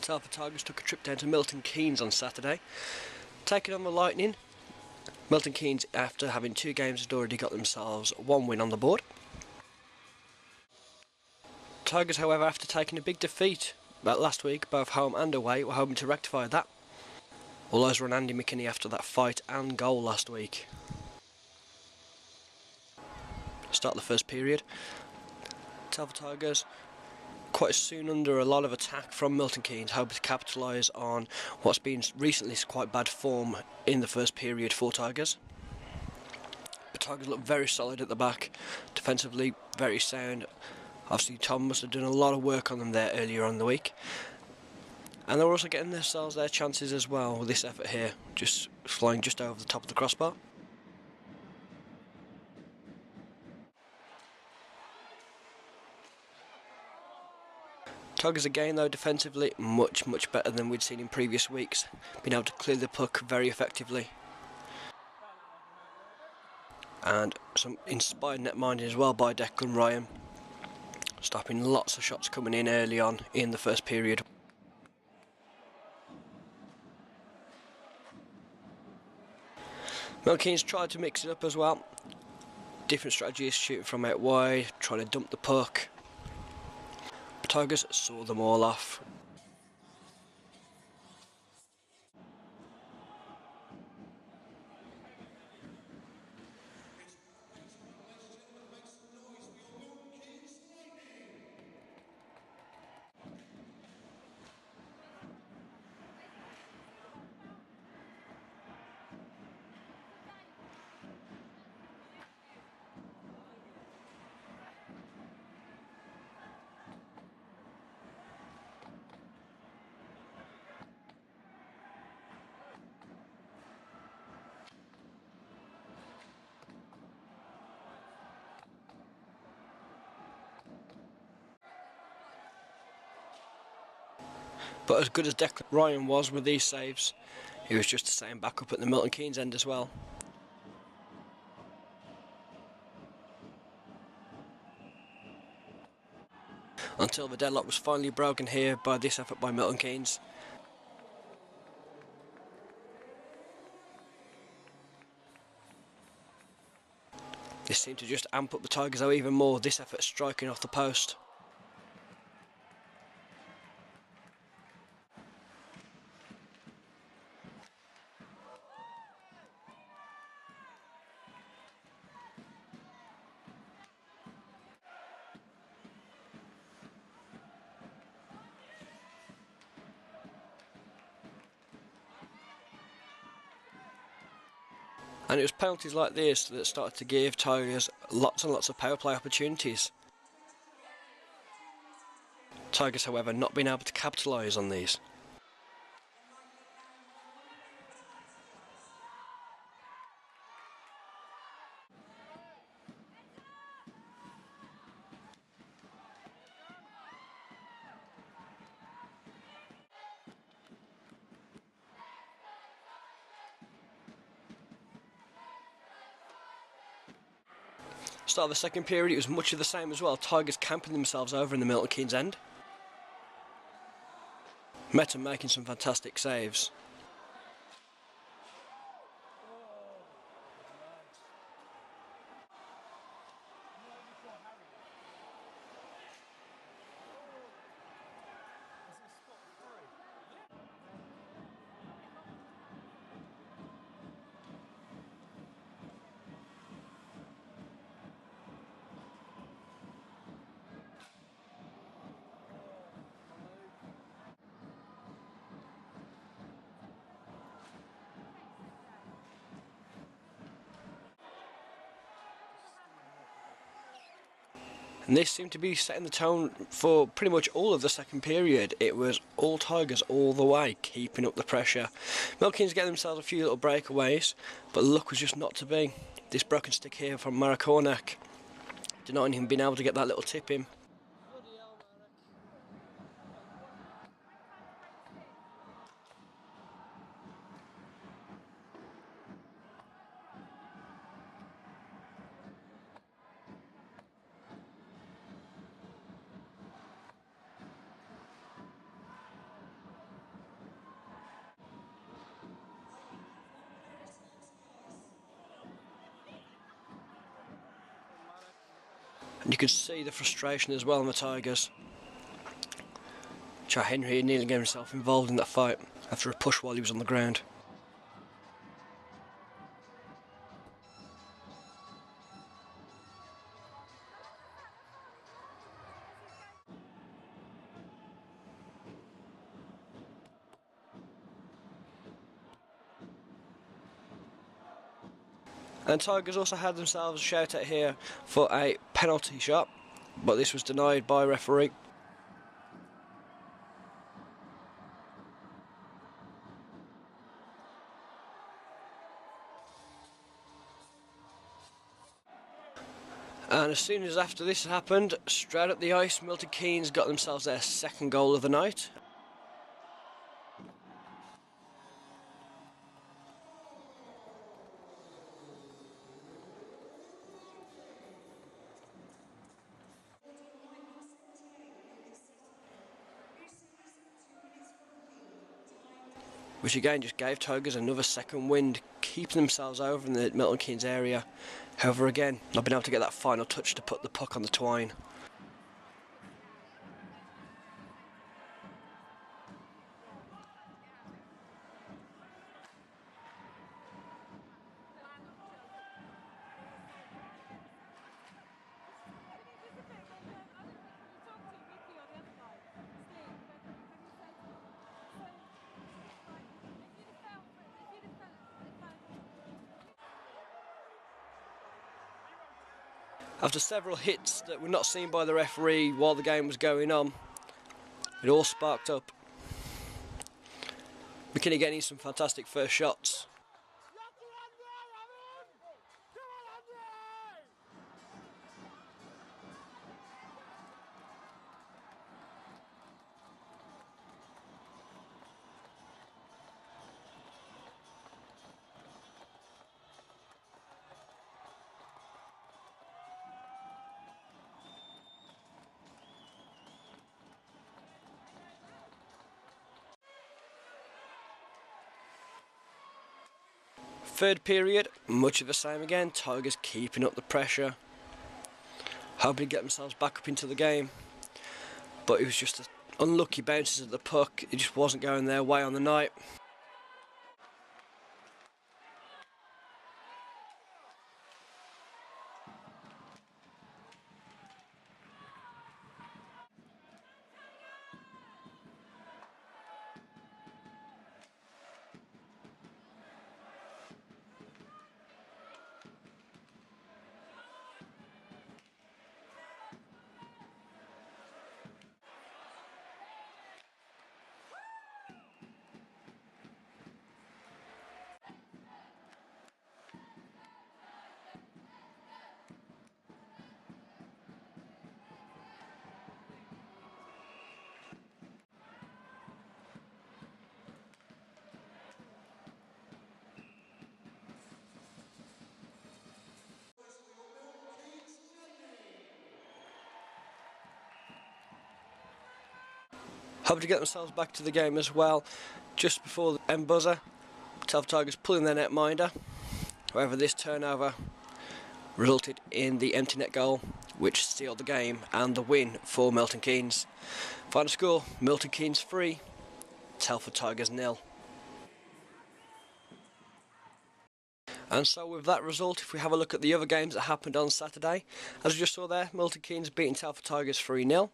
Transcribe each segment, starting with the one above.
Telford Tigers took a trip down to Milton Keynes on Saturday, taking on the Lightning. Milton Keynes, after having 2 games, had already got themselves 1 win on the board. Tigers, however, after taking a big defeat last week, both home and away, were hoping to rectify that. All eyes were on Andy McKinney after that fight and goal last week. Start the first period. Telford Tigers quite soon under a lot of attack from Milton Keynes, hoping to capitalise on what's been recently quite bad form in the first period for Tigers. But Tigers look very solid at the back, defensively very sound. Obviously Tom must have done a lot of work on them there earlier on in the week. And they're also getting themselves their chances as well with this effort here, just flying just over the top of the crossbar. Tigers again though defensively much better than we'd seen in previous weeks, being able to clear the puck very effectively. And some inspired net minding as well by Declan Ryan, stopping lots of shots coming in early on in the first period. Milton Keynes tried to mix it up as well. Different strategies, shooting from out wide, trying to dump the puck. Tigers saw them all off. But as good as Declan Ryan was with these saves, he was just the same back up at the Milton Keynes end as well. Until the deadlock was finally broken here by this effort by Milton Keynes. This seemed to just amp up the Tigers though even more, this effort striking off the post. And it was penalties like this that started to give Tigers lots and lots of power play opportunities. Tigers, however, not being able to capitalise on these. Start of the second period, it was much of the same as well. Tigers camping themselves over in the Milton Keynes end. Meta making some fantastic saves. And this seemed to be setting the tone for pretty much all of the second period. It was all Tigers all the way, keeping up the pressure. Milton Keynes getting themselves a few little breakaways, but luck was just not to be. This broken stick here from Maracornac, denying him being able to get that little tip in. And you could see the frustration as well in the Tigers. Joe Henry nearly got himself involved in that fight after a push while he was on the ground. And Tigers also had themselves a shout out here for a penalty shot, but this was denied by referee. And as soon as after this happened, straight up the ice, Milton Keynes got themselves their second goal of the night. Which again just gave Tigers another second wind, keeping themselves over in the Milton Keynes area. However, again, not been able to get that final touch to put the puck on the twine. After several hits that were not seen by the referee while the game was going on, it all sparked up. McKinney getting some fantastic first shots. Third period, much of the same again. Tigers keeping up the pressure, hoping to get themselves back up into the game. But it was just unlucky bounces of the puck. It just wasn't going their way on the night. Hoping to get themselves back to the game as well. Just before the end buzzer, Telford Tigers pulling their netminder. However, this turnover resulted in the empty net goal, which sealed the game and the win for Milton Keynes. Final score, Milton Keynes 3, Telford Tigers 0. And so with that result, if we have a look at the other games that happened on Saturday, as we just saw there, Milton Keynes beating Telford Tigers 3-0.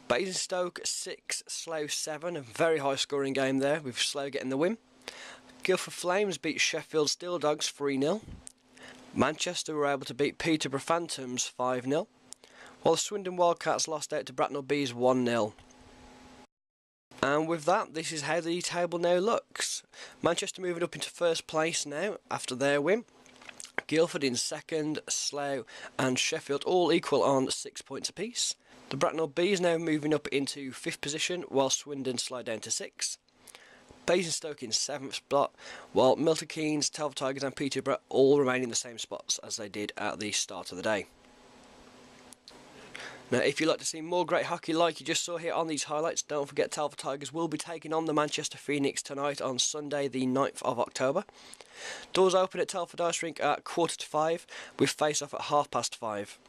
Basingstoke 6, Slough 7, a very high scoring game there, with Slough getting the win. Guildford Flames beat Sheffield Steel Dogs 3-0. Manchester were able to beat Peterborough Phantoms 5-0. While the Swindon Wildcats lost out to Bracknell Bees 1-0. And with that, this is how the table now looks. Manchester moving up into first place now after their win. Guildford in second, Slough and Sheffield all equal on 6 points apiece. The Bracknell Bees now moving up into 5th position, while Swindon slide down to 6th. Basingstoke in 7th spot, while Milton Keynes, Telford Tigers and Peterborough all remain in the same spots as they did at the start of the day. Now, if you'd like to see more great hockey like you just saw here on these highlights, don't forget Telford Tigers will be taking on the Manchester Phoenix tonight on Sunday the 9th of October. Doors open at Telford Ice Rink at 4:45, with face-off at 5:30.